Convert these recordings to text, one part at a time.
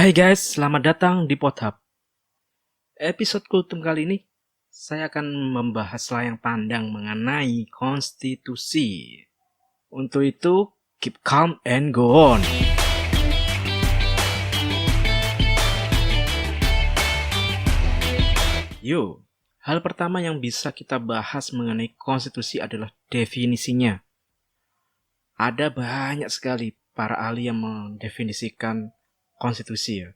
Hai guys, selamat datang di Pothub. Episode Kultum kali ini, saya akan membahas layang pandang mengenai konstitusi. Untuk itu, keep calm and go on. Yuk, hal pertama yang bisa kita bahas mengenai konstitusi adalah definisinya. Ada banyak sekali para ahli yang mendefinisikan konstitusi ya.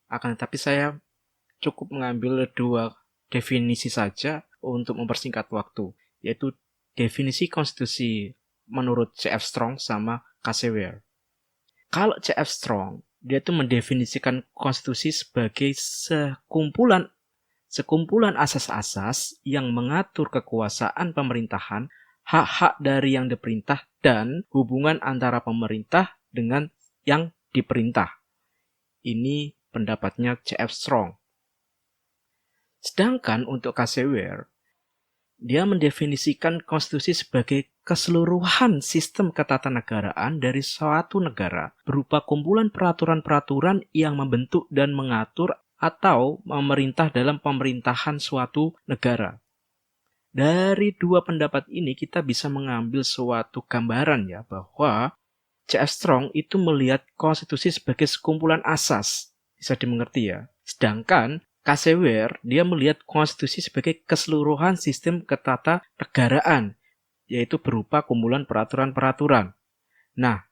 Akan tetapi saya cukup mengambil dua definisi saja untuk mempersingkat waktu, yaitu definisi konstitusi menurut C.F. Strong sama K.C. Ware. Kalau C.F. Strong, dia itu mendefinisikan konstitusi sebagai sekumpulan asas-asas yang mengatur kekuasaan pemerintahan, hak-hak dari yang diperintah, dan hubungan antara pemerintah dengan yang diperintah. Ini pendapatnya C.F. Strong. Sedangkan untuk K.C. Ware, dia mendefinisikan konstitusi sebagai keseluruhan sistem ketatanegaraan dari suatu negara berupa kumpulan peraturan-peraturan yang membentuk dan mengatur atau memerintah dalam pemerintahan suatu negara. Dari dua pendapat ini kita bisa mengambil suatu gambaran ya bahwa C.F. Strong itu melihat konstitusi sebagai sekumpulan asas, bisa dimengerti ya. Sedangkan K.C. Ware, dia melihat konstitusi sebagai keseluruhan sistem ketatanegaraan, yaitu berupa kumpulan peraturan-peraturan. Nah,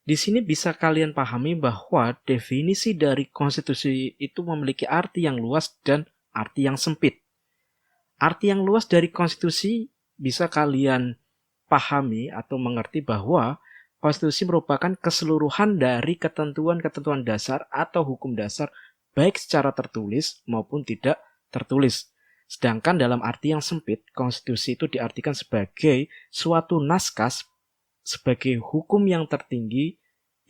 di sini bisa kalian pahami bahwa definisi dari konstitusi itu memiliki arti yang luas dan arti yang sempit. Arti yang luas dari konstitusi bisa kalian pahami atau mengerti bahwa konstitusi merupakan keseluruhan dari ketentuan-ketentuan dasar atau hukum dasar baik secara tertulis maupun tidak tertulis. Sedangkan dalam arti yang sempit, konstitusi itu diartikan sebagai suatu naskah sebagai hukum yang tertinggi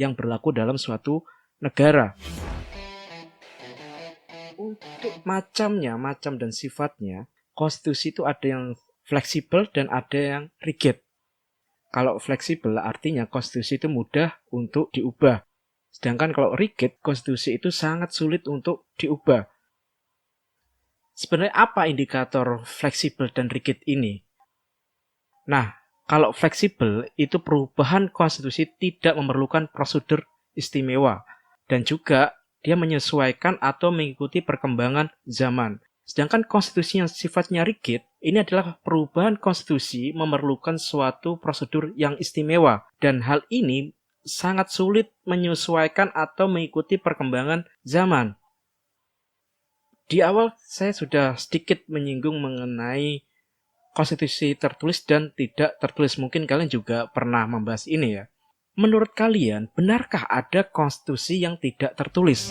yang berlaku dalam suatu negara. Untuk macam dan sifatnya, konstitusi itu ada yang fleksibel dan ada yang rigid. Kalau fleksibel artinya konstitusi itu mudah untuk diubah. Sedangkan kalau rigid, konstitusi itu sangat sulit untuk diubah. Sebenarnya apa indikator fleksibel dan rigid ini? Nah, kalau fleksibel itu perubahan konstitusi tidak memerlukan prosedur istimewa dan juga dia menyesuaikan atau mengikuti perkembangan zaman. Sedangkan konstitusi yang sifatnya rigid, ini adalah perubahan konstitusi memerlukan suatu prosedur yang istimewa dan hal ini sangat sulit menyesuaikan atau mengikuti perkembangan zaman. Di awal saya sudah sedikit menyinggung mengenai konstitusi tertulis dan tidak tertulis. Mungkin kalian juga pernah membahas ini ya. Menurut kalian, benarkah ada konstitusi yang tidak tertulis?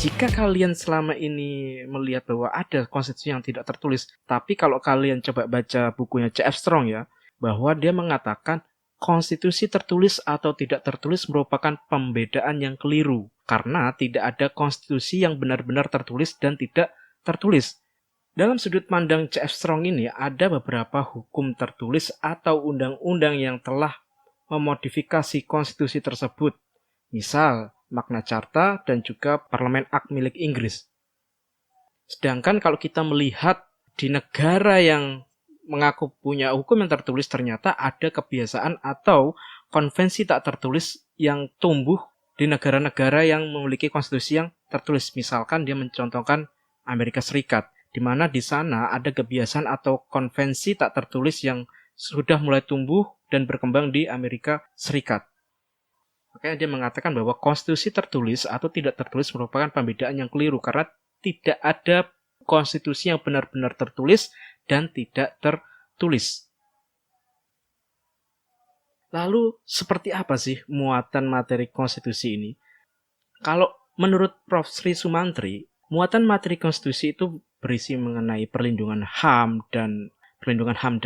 Jika kalian selama ini melihat bahwa ada konstitusi yang tidak tertulis, tapi kalau kalian coba baca bukunya C.F. Strong ya, bahwa dia mengatakan konstitusi tertulis atau tidak tertulis merupakan pembedaan yang keliru, karena tidak ada konstitusi yang benar-benar tertulis dan tidak tertulis. Dalam sudut pandang C.F. Strong ini, ada beberapa hukum tertulis atau undang-undang yang telah memodifikasi konstitusi tersebut. Misal, Magna Carta dan juga Parlemen Act milik Inggris. Sedangkan kalau kita melihat di negara yang mengaku punya hukum yang tertulis, ternyata ada kebiasaan atau konvensi tak tertulis yang tumbuh di negara-negara yang memiliki konstitusi yang tertulis. Misalkan dia mencontohkan Amerika Serikat, di mana di sana ada kebiasaan atau konvensi tak tertulis yang sudah mulai tumbuh dan berkembang di Amerika Serikat. Makanya dia mengatakan bahwa konstitusi tertulis atau tidak tertulis merupakan pembedaan yang keliru karena tidak ada konstitusi yang benar-benar tertulis dan tidak tertulis. Lalu seperti apa sih muatan materi konstitusi ini? Kalau menurut Prof. Sri Sumantri, muatan materi konstitusi itu berisi mengenai perlindungan HAM dan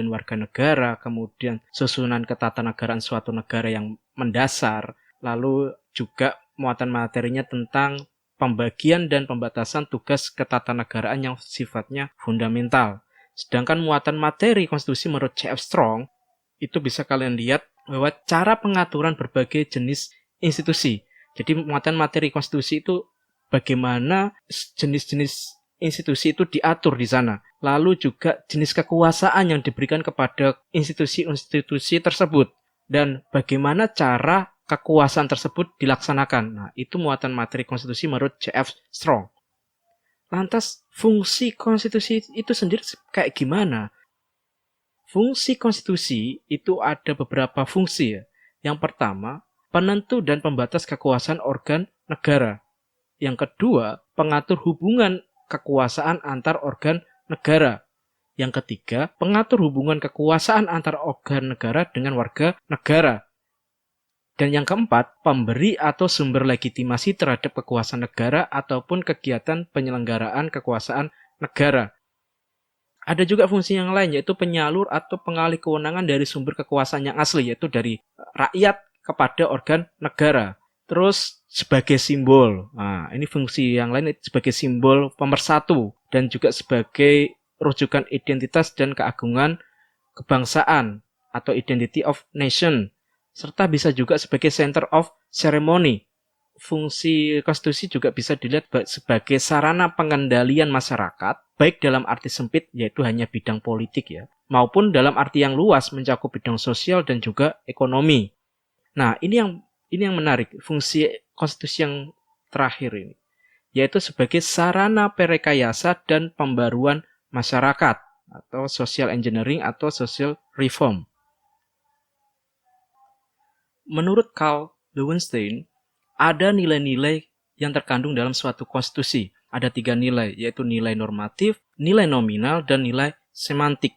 warga negara, kemudian susunan ketatanegaraan suatu negara yang mendasar, lalu juga muatan materinya tentang pembagian dan pembatasan tugas ketatanegaraan yang sifatnya fundamental. Sedangkan muatan materi konstitusi menurut C.F. Strong itu bisa kalian lihat bahwa cara pengaturan berbagai jenis institusi. Jadi muatan materi konstitusi itu bagaimana jenis-jenis institusi itu diatur di sana. Lalu juga jenis kekuasaan yang diberikan kepada institusi-institusi tersebut. Dan bagaimana cara kekuasaan tersebut dilaksanakan. Nah, itu muatan materi konstitusi menurut J.F. Strong. Lantas, fungsi konstitusi itu sendiri kayak gimana? Fungsi konstitusi itu ada beberapa fungsi ya. Yang pertama, penentu dan pembatas kekuasaan organ negara. Yang kedua, pengatur hubungan kekuasaan antar organ negara. Yang ketiga, pengatur hubungan kekuasaan antar organ negara dengan warga negara. Dan yang keempat, pemberi atau sumber legitimasi terhadap kekuasaan negara ataupun kegiatan penyelenggaraan kekuasaan negara. Ada juga fungsi yang lain, yaitu penyalur atau pengalih kewenangan dari sumber kekuasaan yang asli, yaitu dari rakyat kepada organ negara. Terus sebagai simbol, nah ini fungsi yang lain sebagai simbol pemersatu dan juga sebagai rujukan identitas dan keagungan kebangsaan atau identity of nation, serta bisa juga sebagai center of ceremony. Fungsi konstitusi juga bisa dilihat sebagai sarana pengendalian masyarakat, baik dalam arti sempit yaitu hanya bidang politik ya, maupun dalam arti yang luas mencakup bidang sosial dan juga ekonomi. Nah, ini yang menarik, fungsi konstitusi yang terakhir ini, yaitu sebagai sarana perekayasa dan pembaruan masyarakat atau social engineering atau social reform. Menurut Carl Lowenstein, ada nilai-nilai yang terkandung dalam suatu konstitusi. Ada 3 nilai, yaitu nilai normatif, nilai nominal, dan nilai semantik.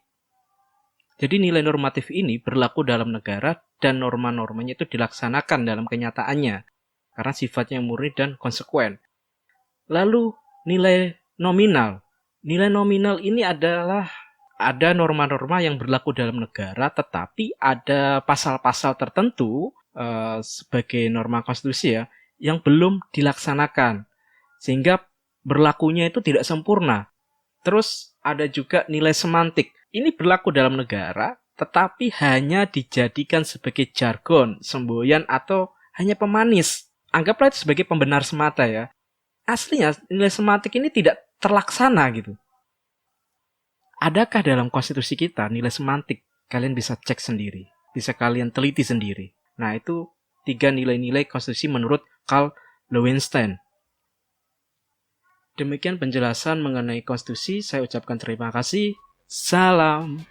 Jadi nilai normatif ini berlaku dalam negara dan norma-normanya itu dilaksanakan dalam kenyataannya karena sifatnya murni dan konsekuen. Lalu nilai nominal. Nilai nominal ini adalah ada norma-norma yang berlaku dalam negara tetapi ada pasal-pasal tertentu sebagai norma konstitusi ya, yang belum dilaksanakan sehingga berlakunya itu tidak sempurna. Terus ada juga nilai semantik. Ini berlaku dalam negara tetapi hanya dijadikan sebagai jargon, semboyan atau hanya pemanis. Anggaplah itu sebagai pembenar semata ya. Aslinya nilai semantik ini tidak terlaksana gitu. Adakah dalam konstitusi kita nilai semantik? Kalian bisa cek sendiri, bisa kalian teliti sendiri. Nah, itu 3 nilai-nilai konstitusi menurut Carl Lowenstein. Demikian penjelasan mengenai konstitusi. Saya ucapkan terima kasih. Salam.